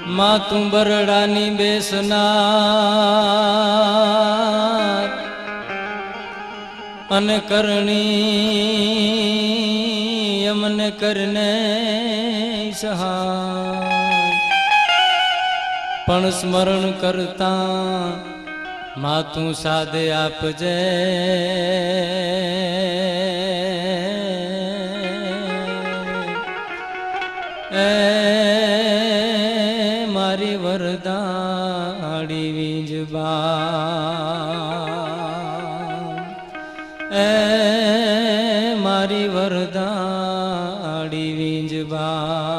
માં તું બરડાની બેસનાર અને કરણી અમને કરને સહાય પણ સ્મરણ કરતા માં તું સાદે આપજે મારી વરદાડી વીજબા મારી વરદાડી વીજબા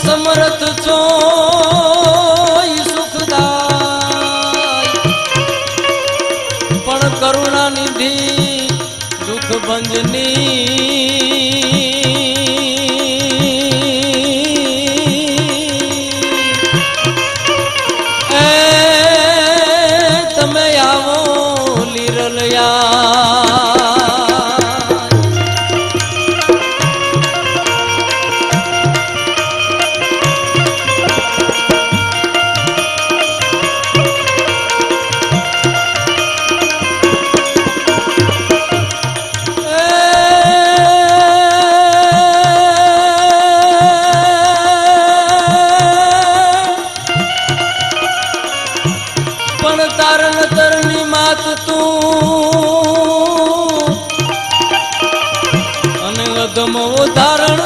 સમર્થ છો સુખદાય પણ કરુણા નિધિ દુઃખ ભંજની તમે આવો લીરલયા અધમ ઉદાહરણ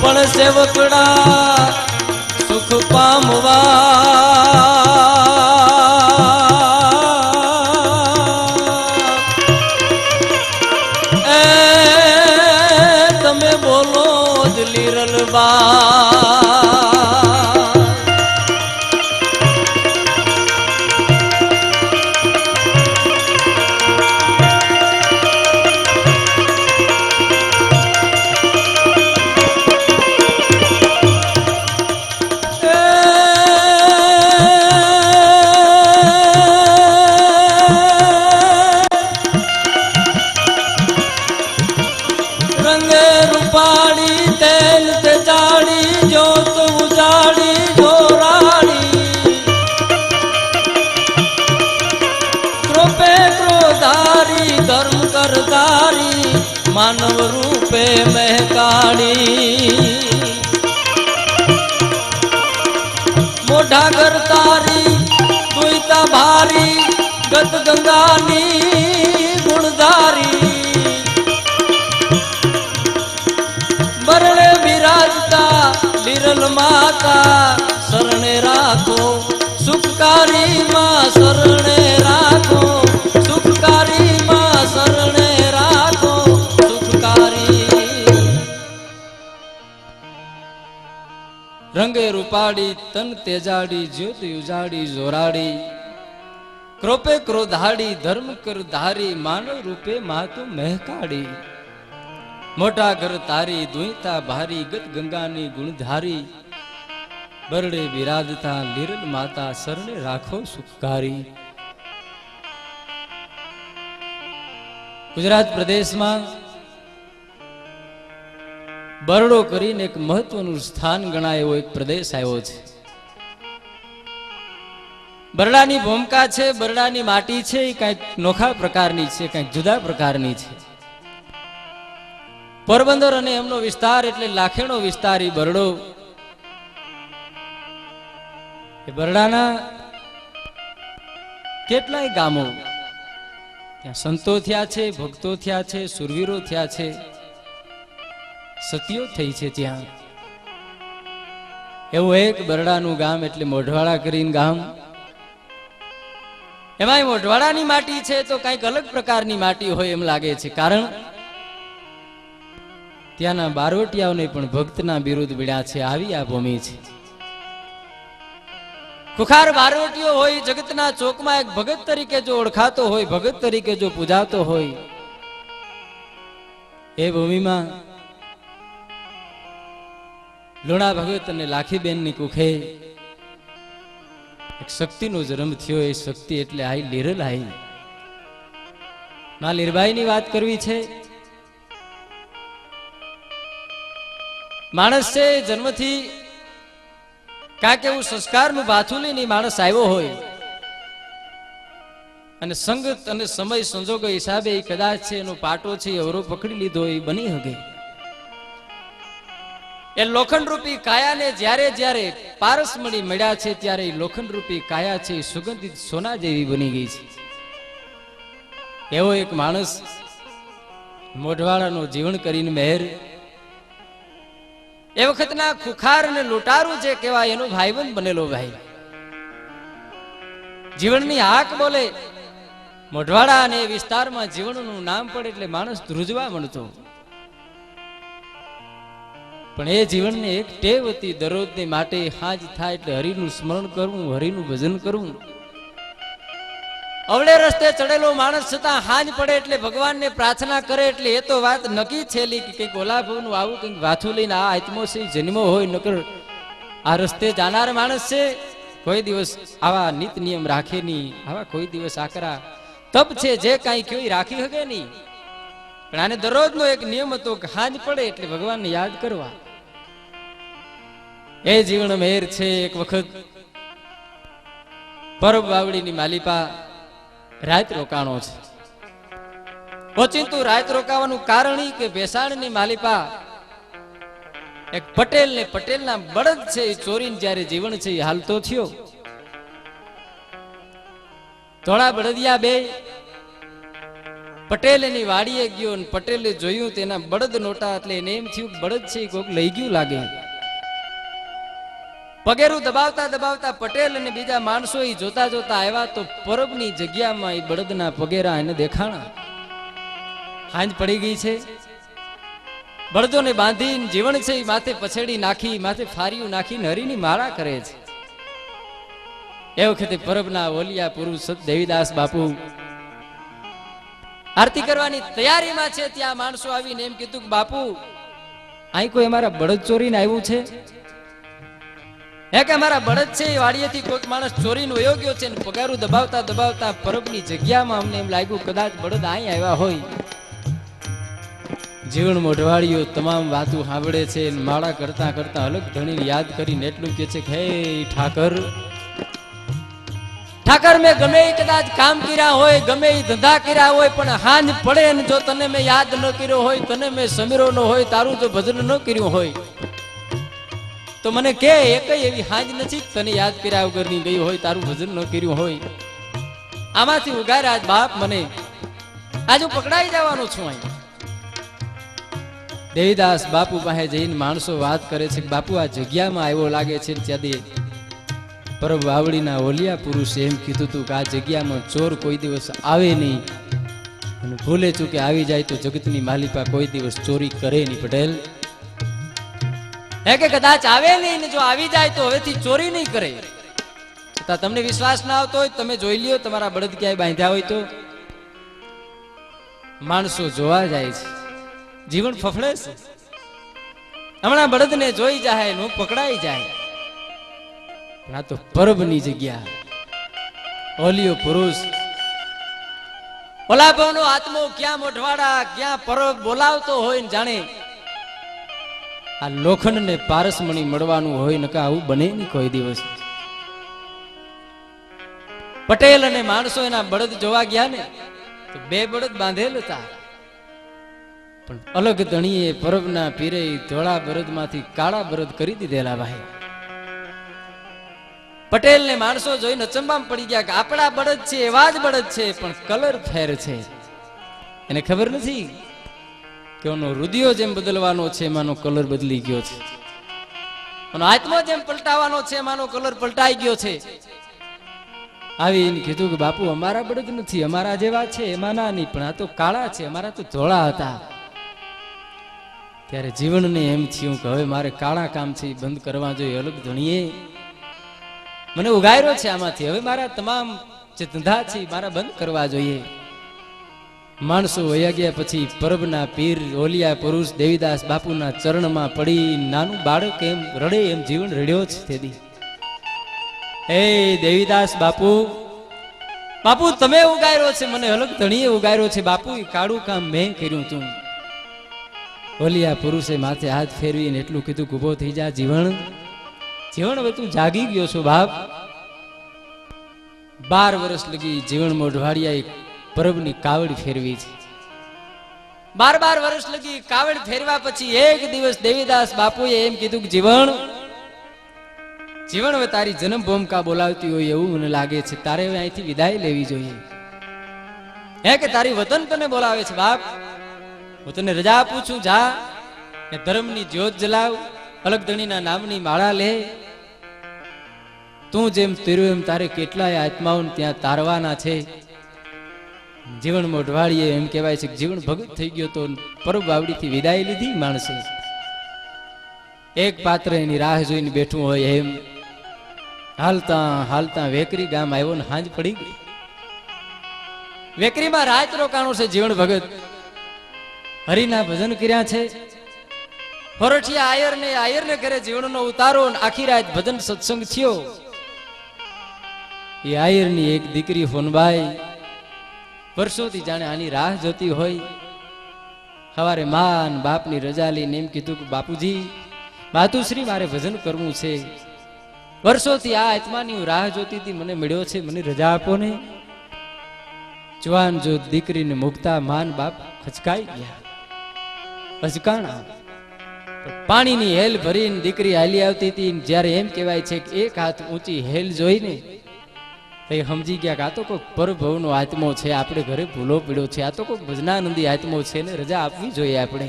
પણ સેવકડા સુખ પામવા તમે બોલો જ લીરલબા માનવ રૂપે મહેકાણી મોઢા ઘર તારી દુઈતા ભારી ગત ગંગાની ગુણધારી બરણે બિરાજતા વિરલ માતા શરણે રાખો સુખકારી માં શરણે રાખો સુખકારી માં શરણે રંગે રૂપાડી તન તેજાડી જ્યોત ઉજાડી જોરાડી ક્રોપે ક્રોધાડી ધર્મ કર ધારી માનવ રૂપે માતુ મહેકાડી મોટા ઘર તારી દુઈતા ભારી ગત ગંગાની ગુણધારી બરડે બિરાજતા લીરલ માતા શરણે રાખો સુખકારી ગુજરાત પ્રદેશમાં બરડો કરીને એક મહત્વનું સ્થાન ગણાય એવો એક પ્રદેશ આવ્યો છે. બરડાની ભૂમિકા છે, બરડાની માટી છે, એ કંઈક નોખા પ્રકારની છે, કંઈક જુદા પ્રકારની છે. પોરબંદર અને એમનો વિસ્તાર એટલે લાખેણો વિસ્તાર એ બરડો. એ બરડાના કેટલાય ગામો ત્યાં સંતો થયા છે, ભક્તો થયા છે, સુરવીરો થયા છે, સતીઓ થઈ છે ત્યાં. એવું એક બરડાનું ગામ એટલે મોઢવાડા કરીને ગામ. એમાં મોઢવાડાની માટી છે તો કઈક અલગ પ્રકારની માટી હોય એમ લાગે છે. કારણ ત્યાંના બારવટિયાઓને પણ ભક્તના બિરુદ મળ્યા છે. આવી આ ભૂમિ છે. ખુખાર બારવટીયો હોય, જગતના ચોકમાં એક ભગત તરીકે જો ઓળખાતો હોય, ભગત તરીકે જો પૂજાતો હોય, એ ભૂમિમાં લુણા ભગત અને લાખીબેનની કુખે એક શક્તિનો જન્મ થયો. એ શક્તિ એટલે આઈ લીરલ આઈ. માં લીરબાઈની વાત કરવી છે. માણસ છે જન્મથી કાંક એવું સંસ્કારનું ભાથું લઈને માણસ આવ્યો હોય અને સંગત અને સમય સંજોગો હિસાબે કદાચ છે એનો પાટો છે અવરો પકડી લીધો એ બની શકે. એ લોખંડ રૂપી કાયાને જ્યારે જ્યારે પારસમણી મળ્યા છે ત્યારે એ લોખંડ રૂપી કાયા છે સુગંધિત સોના જેવી બની ગઈ છે. એવો એક માણસ મોઢવાડાનો જીવન કરીને મહેર. એ વખતના ખુખાર અને લૂંટારું જે કહેવાય એનો ભાઈબંધ બનેલો ભાઈ. જીવનની હાક બોલે મોઢવાડા અને વિસ્તારમાં જીવનનું નામ પડે એટલે માણસ ધ્રુજવા મળતો. પણ એ જીવનને એક ટેવ હતી. દરરોજને માટે હાજ થાય એટલે હરિનું સ્મરણ કરવું, હરિનું ભજન કરવું. અવળે રસ્તે ચડેલો માણસ છતાં હાજ પડે એટલે ભગવાનને પ્રાર્થના કરે. એટલે એ તો વાત નક્કી છેલી કે કંઈક ઓલાભવનું આવું કંઈક વાથું લઈને આ આત્મો છે જન્મો હોય. નકર આ રસ્તે જાનાર માણસ છે કોઈ દિવસ આવા નિત નિયમ રાખે નહીં, આવા કોઈ દિવસ આકરા તપ છે જે કાંઈ કયો રાખી શકે નહીં. પણ આને દરરોજનો એક નિયમ હતો કે હાજ પડે એટલે ભગવાનને યાદ કરવા. એ જીવન મહેર છે. એક વખત પરબ વાવડીની માલિપા રાત રોકાણો છે. ઓચિંતું રાત રોકાવાનું કારણ કે ભેસાણની માલિપા એક પટેલ ને પટેલના બળદ છે એ ચોરીને જ્યારે જીવન છે એ હાલતો થયો. થોડા બળદિયા બે પટેલ એની વાડીએ ગયો અને પટેલે જોયું તેના બળદ નોટા. એટલે એને એમ થયું બળદ છે એ કોઈક લઈ ગયું લાગે. પગેરું દબાવતા દબાવતા પટેલ અને બીજા માણસો એ જોતા જોતા આવ્યા તો પરબની જગ્યામાં એ બળદના પગેરા એને દેખાણા. હાંજ પડી ગઈ છે. બળદોને બાંધીને જીવન છે એ માથે પછેડી નાખી, માથે ફારીયું નાખીને હરિની માળા કરે છે. એ વખતે પરબના ઓલિયા પુરુષ દેવીદાસ બાપુ આરતી કરવાની તૈયારીમાં છે. ત્યાં માણસો આવીને એમ કીધું કે બાપુ અહીં કોઈ અમારા બળદ ચોરીને આવ્યું છે? હે કે અમારા બળદ છે એ વાડીએથી કોઈક માણસ ચોરીને વયો ગયો છે. પગારું દબાવતા દબાવતા પરબની જગ્યામાં અમને એમ લાગ્યું કદાચ બળદ અહીં આવ્યા હોય. જીવન મોઢવાડીઓ તમામ વાતો સાંભળે છે. માળા કરતા કરતા અલગ ધણીને યાદ કરીને એટલું કે છે કે હે ઠાકર, ઠાકર મેં ગમે એ કદાચ કામ કર્યા હોય, ગમે એ ધંધા કર્યા હોય, પણ હાંજ પડે ને જો તને મેં યાદ ન કર્યો હોય, તને મેં સમીરો ન હોય, તારું જો ભજન ન કર્યું હોય તો મને કે એકય એવી હાંજ નથી તને યાદ કર્યા વગરની ગઈ હોય, તારું ભજન ન કર્યું હોય. આમાંથી ઉગાર્યા આજ બાપ મને, આજ હું પકડાઈ જવાનો છું. અહીં દેવીદાસ બાપુ પાસે જઈને માણસો વાત કરે છે કે બાપુ આ જગ્યામાં આવ્યો લાગે છે. ત્યાંથી પરબ વાવડીના ઓલિયા પુરુષે એમ કીધું હતું કે આ જગ્યામાં ચોર કોઈ દિવસ આવે નહીં, અને ભૂલે ચૂકે આવી જાય તો જગતની માલિપા કોઈ દિવસ ચોરી કરે નહીં. પટેલ હે કે કદાચ આવે નહીં ને જો આવી જાય તો હવેથી ચોરી નહીં કરે. તમને વિશ્વાસ ના આવતો હોય તમે જોઈ લ્યો, તમારા બળદ ક્યાંય બાંધ્યા હોય તો. માણસો જોવા જાય છે, જીવન ફફડે છે. હમણાં બળદને જોઈ જાય, હું પકડાઈ જાય. આ તો પરબની જગ્યા, ઓલિયો પુરુષ, ઓલા ભાવનો આત્મો ક્યાં મોઢવાડા ક્યાં પરબ બોલાવતો હોય ને જાણે આ લોખંડ ને પારસમણી મળવાનું હોય. નકા આવું બને નહીં કોઈ દિવસ. પટેલ અને માણસો એના બળદ જોવા ગયા ને તો બે બળદ બાંધેલ હતા, પણ અલગ ધણીએ પરબના પીરે ધોળા બળદ માંથી કાળા બળદ કરી દીધેલા. ભાઈ પટેલ ને માણસો જોઈને અચંબામાં પડી ગયા કે આપણા બળદ છે એવા જ બળદ છે, પણ કલર ફેર છે. એને ખબર નથી કે એનો રુધિયો જેમ બદલવાનો છે એમાંનો કલર બદલી ગયો છે, અને આત્મા જેમ પલટાવાનો છે એમાંનો કલર પલટાઈ ગયો છે. આવીને કીધું કે બાપુ અમારા બળદ નથી, અમારા જેવા છે એમાંના નહીં, પણ આ તો કાળા છે, અમારા તો ધોળા હતા. ત્યારે જીવનને એમ થયું કે હવે મારે કાળા કામ છે એ બંધ કરવા જોઈએ. અલગ ધણીએ મને ઉગાર્યો છે આમાંથી, હવે મારા તમામ જે ધંધા છે મારા બંધ કરવા જોઈએ. માણસો વયા ગયા પછી પરબના પીર ઓલિયા પુરુષ દેવીદાસ બાપુના ચરણમાં પડી નાનું બાળક એમ રડે એમ જીવન રડ્યો છે. તેદી હે દેવીદાસ બાપુ, બાપુ તમે ઉગાર્યો છે મને, અલગ ધણીએ ઉગાર્યો છે બાપુ, એ કાળું કામ મેં કર્યું તું. ઓલિયા પુરુષે માથે હાથ ફેરવીને એટલું કીધું કે ઉભો થઈ જા જીવન, જીવન હવે તું જાગી ગયો છો બાપ. 12 વર્ષ લગી જીવન મોઢવાડિયાએ પરબની કાવડ ફેરવી છે. 12 વર્ષ લગી કાવડ ફેરવા પછી એક દિવસ દેવીદાસ બાપુએ એમ કીધું કે જીવન, જીવન હવે તારી જન્મભૂમિકા બોલાવતી હોય એવું મને લાગે છે, તારે હવે અહીંથી વિદાય લેવી જોઈએ. હે કે તારી વતન તને બોલાવે છે બાપ, હું તને રજા આપું છું, જા ને ધર્મની જ્યોત જલાવ, અલગ ધણીના નામની માળા લે. તું જેમ તર્યું એમ તારે કેટલાય આત્માઓને ત્યાં તારવાના છે. જીવન મોઢવાડીએ એમ કહેવાય છે કે જીવન ભગત થઈ ગયો તો પરબ બાવડીથી વિદાય લીધી માણસે. એક પાત્ર એની રાહ જોઈને બેઠું હોય એમ હાલતા હાલતા વેકરી ગામ આવ્યો ને હાંજ પડી ગઈ. વેકરીમાં રાત રોકાણું છે જીવન ભગત, હરિના ભજન કર્યા છે. ફોરઠિયા આયરને ઘરે જીવનનો ઉતારો, આખી રાત ભજન સત્સંગ થયો. એ આયરની એક દીકરી ફોનબાઈ વર્ષોથી જાણે આની રાહ જોતી હોય. સવારે માન બાપની રજા લઈને એમ કીધું કે બાપુજી, માતુશ્રી મારે ભજન કરવું છે, વર્ષોથી આ આત્માની રાહ જોતી હતી, મને મળ્યો છે, મને રજા આપો ને. જવાન જો દીકરીને મૂકતા માન બાપ ખચકાઈ ગયા, અજકાણા. પાણીની હેલ ભરીને દીકરી હાલી આવતી હતી. જ્યારે એમ કહેવાય છે કે એક હાથ ઊંચી હેલ જોઈને એ સમજી ગયા કે આ તો કોઈક પરભવનો આત્મો છે, આપણે ઘરે ભૂલો પડ્યો છે, આ તો કોઈક ભજનાનંદી આત્મો છે ને રજા આપવી જોઈએ આપણે.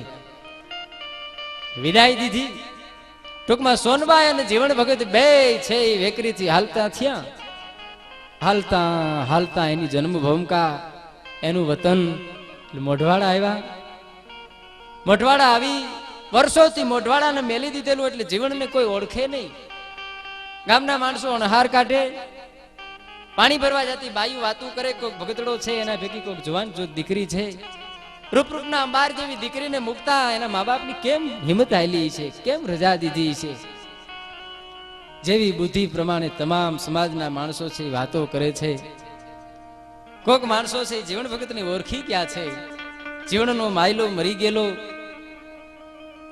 વિદાય દીધી. ટૂંકમાં સોનબાઈ અને જીવન ભગત બે છે એ વેકરીથી હાલતા થયા. હાલતા હાલતા એની જન્મભૂમિકા, એનું વતન મોઢવાડા આવ્યા. મોઢવાડા આવી વર્ષોથી મોઢવાડાને મેલી દીધેલું એટલે જીવનને કોઈ ઓળખે નહીં. ગામના માણસો અણહાર કાઢે. પાણી ભરવા જતી બાયું વાતું કરે, કોઈક ભગતડો છે એના ભેગી કોઈક જવાન જો દીકરી છે. રૂપરૂપના અંબાર જેવી દીકરીને મૂકતા એના મા બાપની કેમ હિંમત આલી છે, કેમ રજા દીધી છે. જેવી બુદ્ધિ પ્રમાણે તમામ સમાજના માણસો છે વાતો કરે છે. કોઈક માણસો છે જીવન ભગતને ઓળખી ગયા છે. જીવનનો માયલો મરી ગયેલો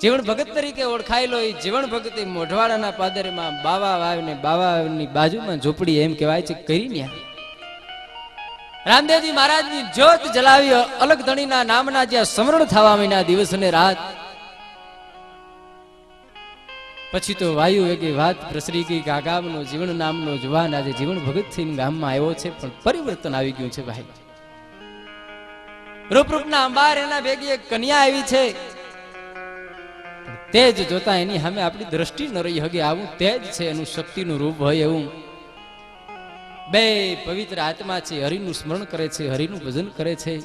જીવન ભગત તરીકે ઓળખાયેલો એ જીવન ભગત મોઢવાડાના પાદરમાં બાવા વાવને બાવાની બાજુમાં ઝૂંપડી એમ કહેવાય છે કરી ન્યા રામદેવજી મહારાજની જ્યોત જલાવી અલગ ધણીના નામના જ્યાં સ્મરણ થવા મહિના દિવસ અને રાત. પછી તો વાયુ વેગે વાત પ્રસરી ગઈ કે આ ગામનો જીવન નામનો જવાન આજે જીવન ભગત થઈને ગામમાં આવ્યો છે, પણ પરિવર્તન આવી ગયું છે ભાઈ. રૂપરૂપના અંબાર એના ભેગી એક કન્યા આવી છે. તેજ જોતા એની સામે આપણી દ્રષ્ટિ ન રહી હગે, આવું તેજ છે એનું શક્તિનું રૂપ હોય એવું. બે પવિત્ર આત્મા છે, હરિનું સ્મરણ કરે છે, હરિનું ભજન કરે છે.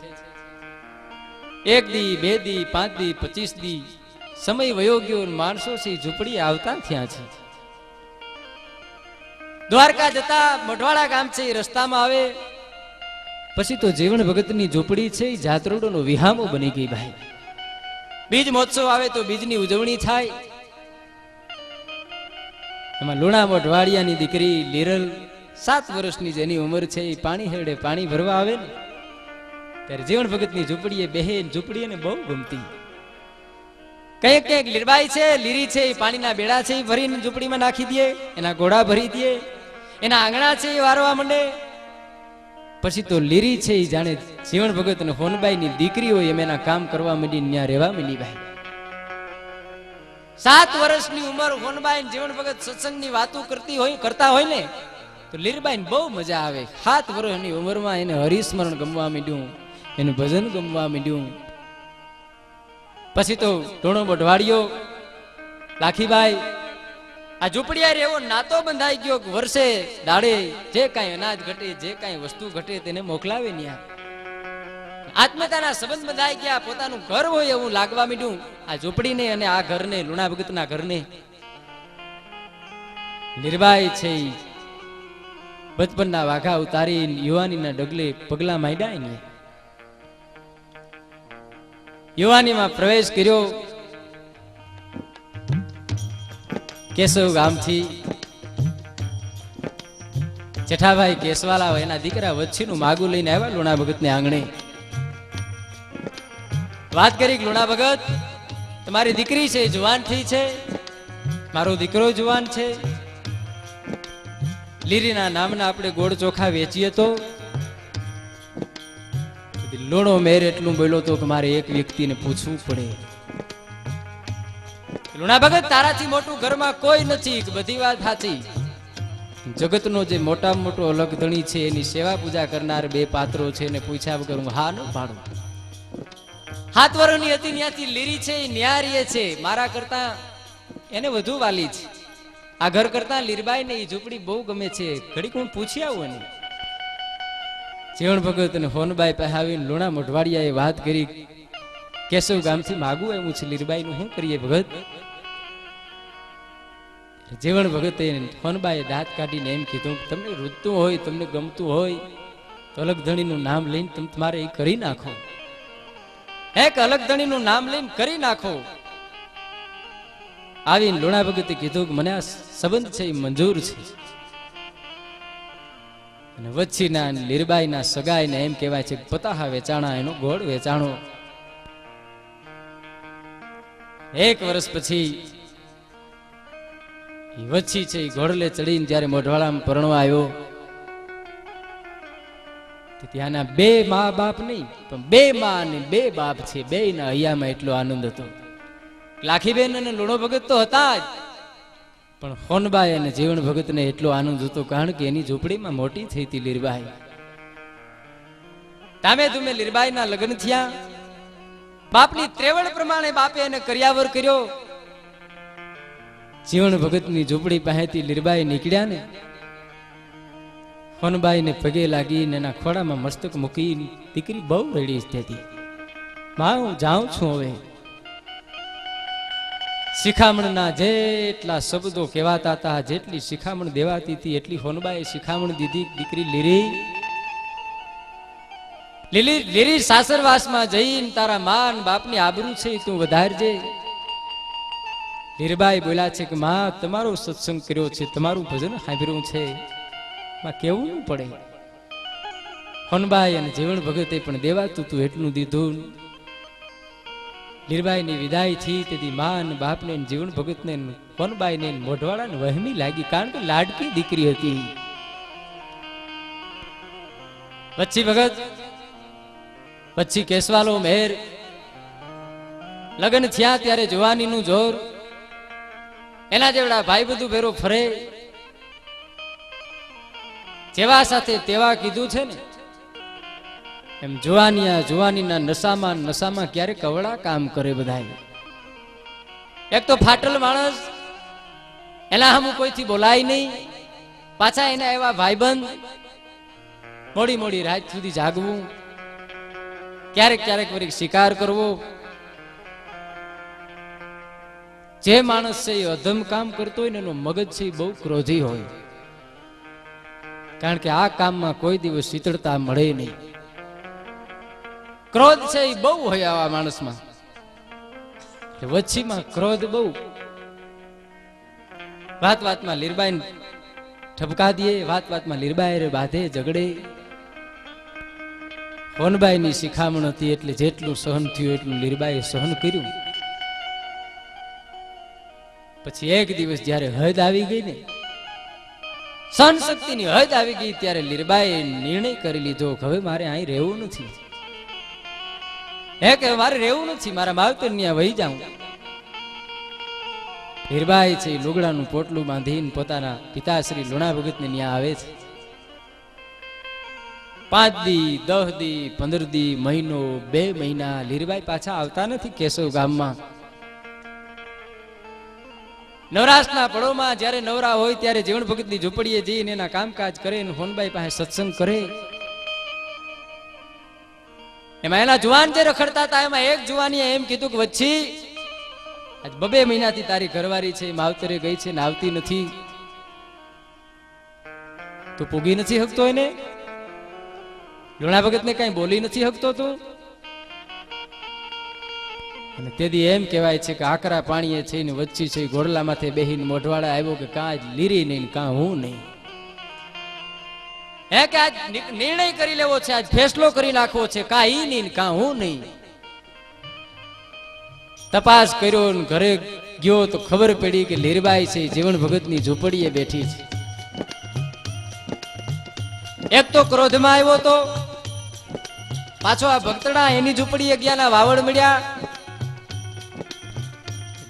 1 દી 2 દી 5 દી 25 દી સમય વયો ગયો. માણસો છે ઝૂંપડી આવતા થયા છે. દ્વારકા જતા મોઢવાડા ગામ છે એ રસ્તામાં આવે પછી તો જીવન ભગતની ઝૂંપડી છે એ જાત્રોડોનો વિહામો બની ગઈ ભાઈ. બીજ મહોત્સવ આવે તો બીજની ઉજવણી થાય. એમાં લુણા મોઢવાડિયાની દીકરી લીરલ 7 વર્ષની જેની ઉંમર છે એ પાણી હેડે પાણી ભરવા આવે ને ત્યારે જીવન ભગતની ઝૂંપડીએ બેહેન ઝૂંપડી એને બહુ ગમતી. કંઈક કંઈક લીરબાઈ છે લીરી છે એ પાણીના બેડા છે એ ભરીને ઝૂંપડીમાં નાખી દે, એના ઘોડા ભરી દે, એના આંગણા છે એ વારવા માંડે. પછી તો લીરી છે એ જાણે જીવન ભગત અને હોનબાઈ ની દીકરી હોય એમ એના કામ કરવા માંડી, ત્યાં રહેવા માંડી ભાઈ. 7 વર્ષની ઉંમર હોનબાઈ જીવન ભગત સત્સંગની વાતો કરતા હોય ને તો લીરબાઈને બહુ મજા આવે. 7 વર્ષની ઉંમરમાં એને હરિસ્મરણ ગમવા માંડ્યું, એનું ભજન ગમવા માંડ્યું. પછી તો ટોણો મોઢવાડિયો લાખીભાઈ આ ઝૂંપડિયા એવો નાતો બંધાઈ ગયો કે વર્ષે દાડે જે કાંઈ અનાજ ઘટે જે કાંઈ વસ્તુ ઘટે તેને મોકલાવે ન્યા આત્મતાના સંબંધ બંધાઈ ગયા પોતાનું ઘર હોય એવું લાગવા માંડ્યું આ ઝૂંપડીને અને આ ઘરને લુણા ભગતના ઘરને નિર્વાય છે બચપનના વાઘા ઉતારી યુવાનીના ડગલે પગલા માંડ્યા ને યુવાનીમાં પ્રવેશ કર્યો કેશવ ગામથી જેઠાભાઈ કેશવાલા એના દીકરા વચ્ચીનું માગું લઈને આવ્યા લુણા ભગતને આંગણે વાત કરી લુણા ભગત તમારી દીકરી છે જુવાન થઈ છે મારો દીકરો જુવાન છે લીરીના નામના આપણે ગોળ ચોખા વેચીએ તો લોણો મેર એટલું બોલ્યો તો કે મારે એક વ્યક્તિને પૂછવું પડે લુણા ભગત તારાથી મોટું ઘરમાં કોઈ નથી બધી વાત સાચી જગતનો જે મોટામાં મોટો અલગ ધણી છે એની સેવા પૂજા કરનાર બે પાત્રો છે એને પૂછ્યા વગર હું હા ન પાડું 7 વર્ષની હતી ત્યાંથી લીરી છે એ ન્યારીએ છે મારા કરતા એને વધુ વાલી છે આ ઘર કરતા લીરબાઈ ને એ ઝૂંપડી બહુ ગમે છે ઘડીક હું પૂછી આવું ને જીવણ ભગત અને હોનબાઈ પાસે આવીને લુણા મોઢવાડિયાએ વાત કરી કેશવ ગામથી માગું આવ્યું છે લીરબાઈ નું શું કરીએ ભગત જીવણ ભગતે હોનબાઈએ દાંત કાઢીને એમ કીધું તમને રૂચતું હોય તમને ગમતું હોય તો અલગ ધણીનું નામ લઈને તમે તમારે એ કરી નાખો એક અલગ ધણીનું નામ લઈને કરી નાખો આવીને લુણા ભગતે કીધું કે મને આ સંબંધ છે એ મંજૂર છે અને વચ્ચીના લીરબાઈના સગાઈને એમ કહેવાય છે પતાહા વેચાણા એનો ગોળ વેચાણો 1 વર્ષ પછી વચ્ચી છે ઘોડલે ચડીને જયારે મોઢવાડામાં પરણવા આવ્યો ત્યાંના 2 મા બાપ નહીં પણ 2 મા અને 2 બાપ છે બેયના હૈયામાં એટલો આનંદ હતો લાખીબેન અને લુણો ભગત તો હતા જ પણ હોનબાઈ અને જીવણ ભગતને એટલો આનંદ હતો કારણ કે એની ઝૂંપડીમાં મોટી થઈ હતી લીરબાઈ તામે તુમે લીરબાઈના લગ્ન થયા બાપની ત્રેવડ પ્રમાણે બાપે એને કર્યાવર કર્યો જીવણ ભગતની ઝૂંપડી પાસેથી લીરબાઈ નીકળ્યા ને હોનબાઈ ને પગે લાગીને એના ખોડામાં મસ્તક મૂકી દીકરી બહુ રડી હતી માં હું જાઉં છું હવે શિખામણના જેટલા શબ્દો કહેવાતા હતા જેટલી શિખામણ દેવાતી હતી એટલી હોનબાઈ શિખામણ દીધી દીકરી લીરી સાસરવાસમાં જઈને તારા માન બાપની આબરૂ છે તું વધારજે લીરબાઈ બોલ્યા છે કે માં તમારો સત્સંગ કર્યો છે તમારું ભજન સાંભળ્યું છે માં કેવું ન પડે હોનબાઈ અને જીવણ ભગતે પણ દેવાતું તું એટલું દીધું લીરબાઈ ની વિદાય થી તેથી માં બાપને જીવણ ભગતને હોનબાઈને મોઢવાડાને વહેમી લાગી કારણ કે લાડકી દીકરી હતી વચ્ચી ભગત પછી કેશવાલો મેર લગ્ન થયા ત્યારે જવાનીનું જોર એના જેવડા ભાઈ બધું ભેરો ફરે જેવા સાથે તેવા કીધું છે ને એમ જુવાનીના નશામાં ક્યારે કવડા કામ કરે બધા એક તો ફાટલ માણસ એના હમું કોઈથી બોલાય નહીં પાછા એના એવા ભાઈબંધ મોડી રાત સુધી જાગવું ક્યારેક વળી શિકાર કરવો જે માણસ છે એ અધમ કામ કરતો હોય ને એનો મગજ છે એ બહુ ક્રોધી હોય કારણ કે આ કામમાં કોઈ દિવસ શીતળતા મળે નહીં ક્રોધ છે એ બહુ હોય આવા માણસમાં વચ્ચીમાં ક્રોધ બહુ વાતમાં લીરબાઈ ઠપકા દે વાતમાં લીરબાઈ બાંધે ઝઘડે હોનબાઈની શિખામણ હતી એટલે જેટલું સહન થયું એટલું લીરબાઈએ સહન કર્યું પછી એક દિવસ જયારે હદ આવી ગઈ ને સહન શક્તિની હદ આવી ગઈ ત્યારે લીરબાઈએ નિર્ણય કરી લીધો કે હવે મારે અહીં રહેવું નથી કે મારે રહેવું નથી મારા માવતર ત્યાં વહી જાઉં લીરબાઈ છે લુગડાનું પોટલું બાંધીને પોતાના પિતાશ્રી લુણા ભગતને ત્યાં આવે છે 5 દી 10 દી 15 દી મહિનો 2 મહિના લીરબાઈ પાછા આવતા નથી કેશવ ગામમાં. નવરાશના પળોમાં જ્યારે નવરા હોય ત્યારે જીવણ ભગતની ઝૂંપડીએ જઈને એના કામકાજ કરે અને હોનબાઈ પાસે સત્સંગ કરે. એમાં એના જુવાન જે રખડતા હતા એમાં એક જુવાનીએ એમ કીધું કે વચ્ચી આજ 2 મહિનાથી તારી ઘરવાળી છે માવતરે ગઈ છે ને આવતી નથી, તું પૂગી નથી શકતો એને? લુણા ભગત ને કઈ બોલી નથી શકતો તું? અને તેથી એમ કહેવાય છે કે આકરા પાણીએ છે ને વચ્ચી છે ઘોડલા માથે બેહીને મોઢવાડા આવ્યો કે કાં લીરી નહીં કાં હું નહીં. હે કે આજ નિર્ણય કરી લેવો છે, આજ ફેસલો કરી નાખવો છે, કાં ઈ નહીં કાં હું નહીં. તપાસ કર્યો ને ઘરે ગયો તો ખબર પડી કે લીરબાઈ છે જીવણ ભગતની ઝૂંપડીએ બેઠી છે. એક તો ક્રોધમાં આવ્યો તો પાછો આ ભક્તડા એની ઝૂંપડીએ ગયા વાવડ મળ્યા.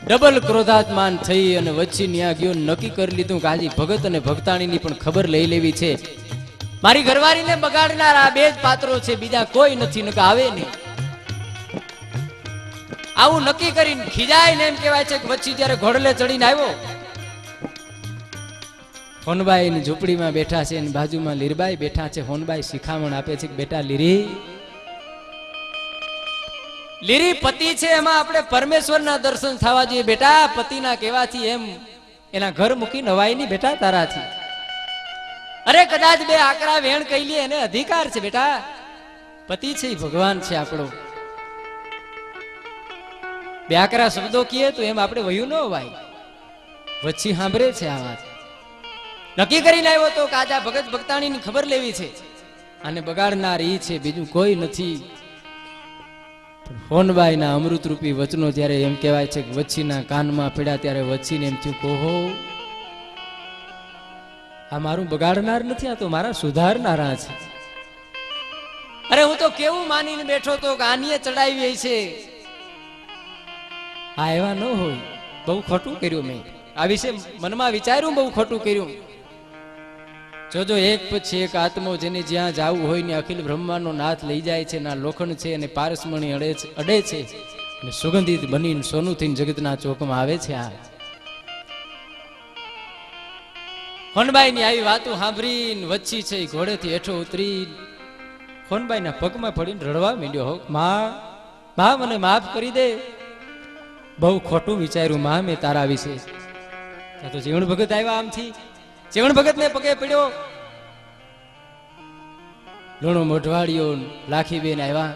ડબલ ક્રોધાત્માન થઈ અને વચ્ચે ન્યા ગયો નક્કી કરી લીધું કે આજે ભગત અને ભક્તાણીની પણ ખબર લઈ લેવી છે. મારી ઘરવાળીને બગાડનાર આ 2 જ પાત્રો છે, બીજા કોઈ નથી, નકા આવે નહીં. આવું નક્કી કરીને ખીજાઈને એમ કહેવાય છે કે વચ્ચે જ્યારે ઘોડલે ચડીને આવ્યો, હોનબાઈ ની ઝૂંપડીમાં બેઠા છે અને બાજુમાં લીરબાઈ બેઠા છે. હોનબાઈ શિખામણ આપે છે કે બેટા લીરી પતિ છે એમાં આપણે પરમેશ્વરના દર્શન થવા જોઈએ બેટા. પતિના કહેવાથી એમ એના ઘર મૂકી નવાઈ ની બેટા તારાથી. અરે કદાચ 2 આકરા વેણ કહી લે એને અધિકાર છે બેટા. પતિ છે એ ભગવાન છે આપણો. 2 આકરા શબ્દો કહીએ તો એમ આપણે વયું ન હોવાય. વચ્ચી સાંભળે છે આ વાત. નક્કી કરીને આવ્યો તો કે આજે ભગત ભક્તાણીની ખબર લેવી છે, અને બગાડનાર ઈ છે, બીજું કોઈ નથી. હોનબાઈના અમૃત રૂપી વચનો જ્યારે એમ કહેવાય છે કે વચ્ચીના કાનમાં પડ્યા ત્યારે વચ્ચીને એમ થયું કોહો આ મારું બગાડનાર નથી, આ તો મારા સુધારનારા છે. અરે હું તો કેવું માનીને બેઠો તો કે આનીએ ચડાવી છે. આ એવા ન હોય, બહુ ખોટું કર્યું મેં. આ વિશે મનમાં વિચાર્યું, બહુ ખોટું કર્યું. જોજો એક પછી એક આત્મો જેને જ્યાં જવું હોય ને અખિલ બ્રહ્માંડનો નાથ લઈ જાય છે. ના લોખંડ છે અને પારસમણી અડે છે અને સુગંધિત બનીને સોનું થઈને જગતના ચોકમાં આવે છે. આ હોનબાઈ ની આવી વાતો સાંભળીને વચ્ચી છે ઘોડેથી હેઠો ઉતરી હોનબાઈ ના પગમાં પડીને રડવા માંડ્યો. હો માં મને માફ કરી દે, બહુ ખોટું વિચાર્યું માં મેં તારા વિશે. તો જીવણ ભગત આવ્યા આમથી, જીવણ ભગત ને પગે પડ્યો. લુણો મોઢવાડિયો લાખીબેન આવ્યા.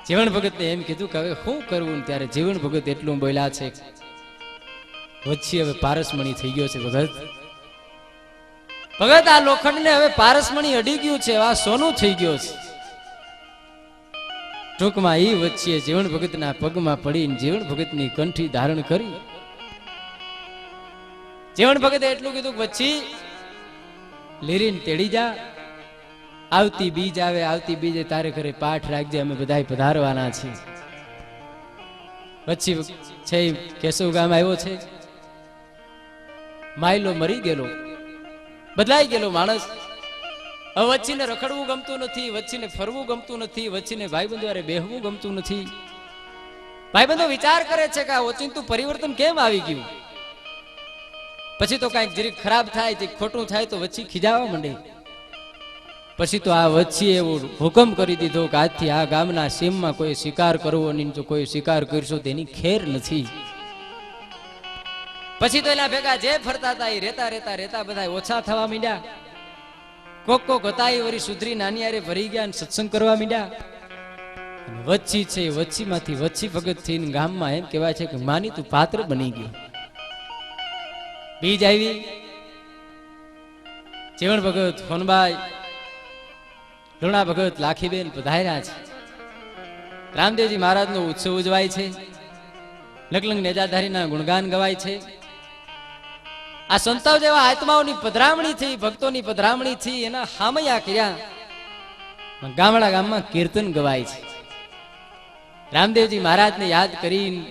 જીવણ ભગત ને એમ કીધું કે હવે શું કરવું? ત્યારે જીવણ ભગત એટલું બોલ્યા છે વચ્ચે હવે પારસમણી થઈ ગયો છે. ભગત આ લોખંડ ને હવે પારસમણી અડી ગયું છે, આ સોનું થઈ ગયો છે. ટૂંકમાં એ વચ્ચે જીવણ ભગતના પગમાં પડીને જીવણ ભગતની કંઠી ધારણ કરી. જીવણ ભગતે એટલું કીધું કે વચ્ચી લીરીને તેડી જા, આવતી બીજ આવે આવતી બીજે તારે ઘરે પાઠ રાખજે, અમે બધા પધારવાના છીએ. વચ્ચી છે કેશવ ગામ આવ્યો છે. માયલો મરી ગયેલો, બદલાઈ ગયેલો માણસ. હવે વચ્ચીને રખડવું ગમતું નથી, વચ્ચીને ફરવું ગમતું નથી, વચ્ચીને ભાઈબંધો અરે બેહવું ગમતું નથી. ભાઈબંધો વિચાર કરે છે કે આ ઓચિંતું પરિવર્તન કેમ આવી ગયું. પછી તો કઈક જરીક ખરાબ થાય, જે ખોટું થાય તો વચ્ચી ખીજાવા માંડે. પછી તો આ વચ્ચે એવો હુકમ કરી દીધો કે આજથી આ ગામના સીમમાં કોઈ શિકાર કરવો નહીં, જો કોઈ શિકાર કરશો તેની ખેર નથી. પછી તો એના ભેગા જે ફરતા હતા એ રેતા રેતા રેતા બધા ઓછા થવા માંડ્યા. કોક હતા એ વળી સુધરી નાની આરે ભરી ગયા અને સત્સંગ કરવા માંડ્યા. વચ્ચી છે વચ્ચીમાંથી વચ્ચી ભગત થઈને ગામમાં એમ કહેવાય છે કે માની તું પાત્ર બની ગયો. બીજ આવી, જીવણ ભગત, હોનબાઈ, લુણા ભગત, લાખીબેન પધાર્યા છે. રામદેવજી મહારાજનો ઉત્સવ ઉજવાય છે. લગલંગ નેજાધારીના ગુણગાન ગવાય છે. આ સંતાવ જેવા આત્માઓની પધરામણી થઈ, ભક્તોની પધરામણી થઈ, એના હામયા કર્યા. ગામડા ગામમાં કીર્તન ગવાય છે. રામદેવજી મહારાજને યાદ કરીને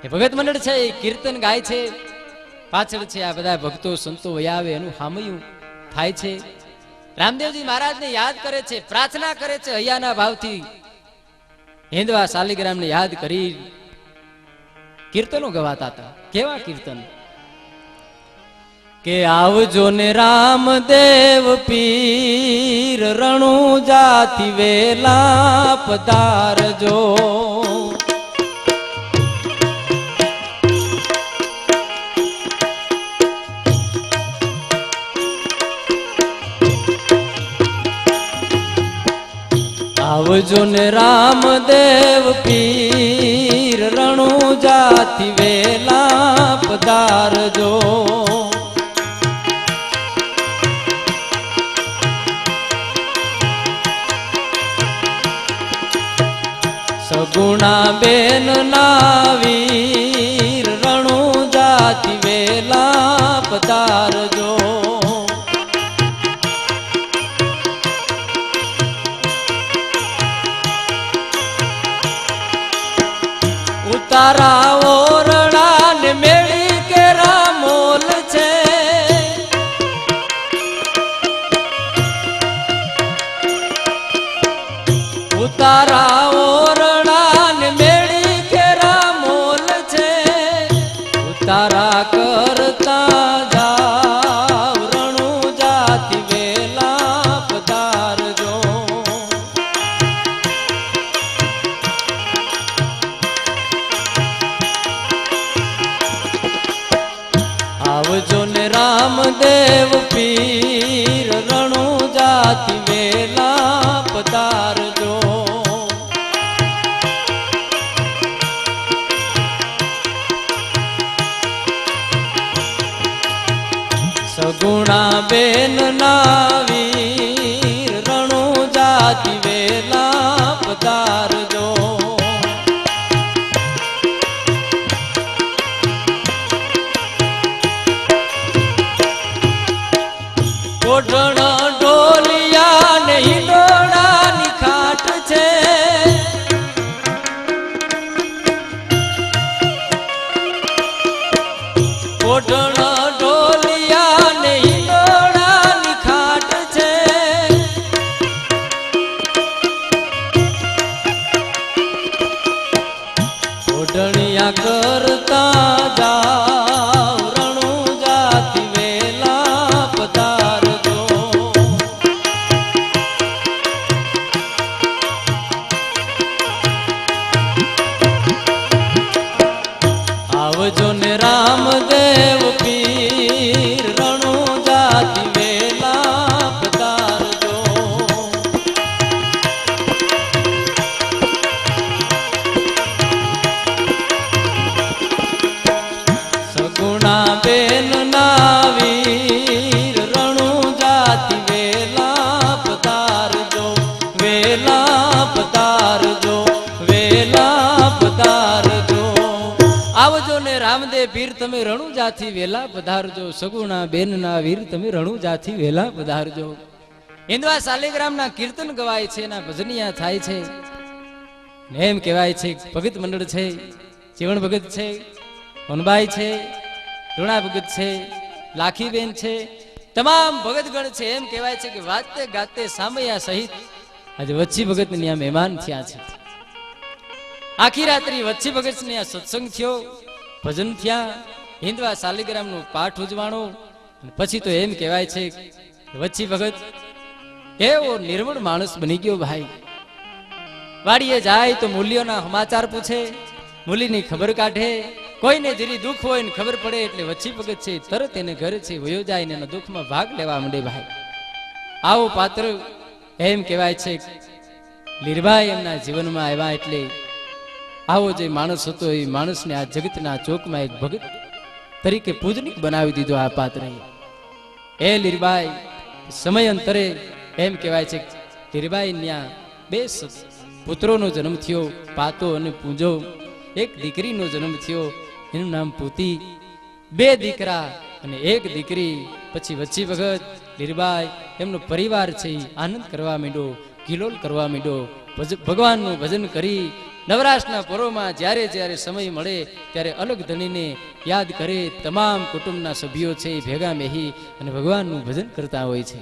એ ભગત મંડળ છે એ કીર્તન ગાય છે. પાછળ છે આ બધા ભક્તો સંતો વયા આવે એનું હામયું થાય છે. રામદેવજી મહારાજને યાદ કરે છે, પ્રાર્થના કરે છે હૈયાના ભાવથી. હિંદવા શાલિગ્રામને યાદ કરી કીર્તનો ગવાતા હતા. કેવા કીર્તન? કે આવજો ને રામદેવ પીર, રણુજાથી વેલા પધારજો. આવજો ને રામદેવ પીર, રણુજાથી વેલા પધારજો. સગુણા બેન ના વીર, રણુજાથી વેલા પધારજો. ઉતારા ઓરડા ને મેળી કેરા મોલ છે. ઉતારા ઓરડા ને મેળી કેરા મોલ છે. ઉતારા કરતા જાવ, રણુજાથી વેલા પધારજો. આવજો ને રામદેવ પીર, રણુજાથી વેલા પધારજો. સગુણા બેન ના વીર, રણુજાથી વેલા પધારજો. કોઢણ ઢોલિયા ને હિંડોળાની ખાટ છે. કોઢણ ઢોલિયા ને હિંડોળાની ખાટ છે. કોઢણિયા કરતા જાવ, રણુજાથી વેલા પધારજો. આવજો ને રામદેવ પીર, રણુજાથી વેલા પધારજો. સગુણા બેન ના વીર, રણુજાથી વેલા પધારજો. વેલા પધારજો, વેલા પધારજો. આવજો ને રામદેવ પીર, તમે રણુજાથી વેલા પધારજો. સગુણા બેન ના વીર, તમે રણુજાથી વેલા પધારજો. હિંદવા શાલિગ્રામના કીર્તન ગવાય છે, એના ભજનિયા થાય છે. એમ કહેવાય છે ભગત મંડળ છે, જીવણ ભગત છે, હોનબાઈ છે, ઋણા ભગત છે, લાખીબેન છે, તમામ ભગતગણ છે. એમ કહેવાય છે કે વાતે ગાતે સામૈયા સહિત આજે વચ્છી ભગત ને મહેમાન થયા છે. આખી રાત્રિ વચ્છી ભગત ને સત્સંગ થયો, ભજન થયા, હિંદવા શાલિગ્રામનો પાઠ ઉજવાણો. પછી તો એમ કહેવાય છે વચ્છી ભગત એવો નિર્મળ માણસ બની ગયો ભાઈ. વાડીએ જાય તો મૂલ્યોના સમાચાર પૂછે, મૂલીની ખબર કાઢે. કોઈને જરી દુઃખ હોય ને ખબર પડે એટલે વચ્છી ભગત છે તરત એને ઘરે છે વયો જાય ને એના દુઃખમાં ભાગ લેવા માંડે ભાઈ. આવો પાત્ર એમ કહેવાય છે લીરભાઈ એમના જીવનમાં આવ્યા એટલે આવો જે માણસ હતો એ માણસને આ જગતના ચોકમાં એક ભગત તરીકે પૂજનીક બનાવી દીધો આ પાત્રએ. એ લીરબાઈ સમયાંતરે એમ કહેવાય છે લીરબાઈ ત્યાં બે પુત્રોનો જન્મ થયો, પાતો અને પૂંજો. એક દીકરીનો જન્મ થયો, એનું નામ પૂતી. બે દીકરા અને એક દીકરી. પછી વચ્છી ભગત લીરબાઈ એમનો પરિવાર છે આનંદ કરવા માંડ્યો, કિલોલ કરવા માંડ્યો, ભગવાનનું ભજન કરી. નવરાશના પર્વમાં જ્યારે જ્યારે સમય મળે ત્યારે અલગ ધણીને યાદ કરે. તમામ કુટુંબના સભ્યો છે ભેગા મેહી અને ભગવાનનું ભજન કરતા હોય છે.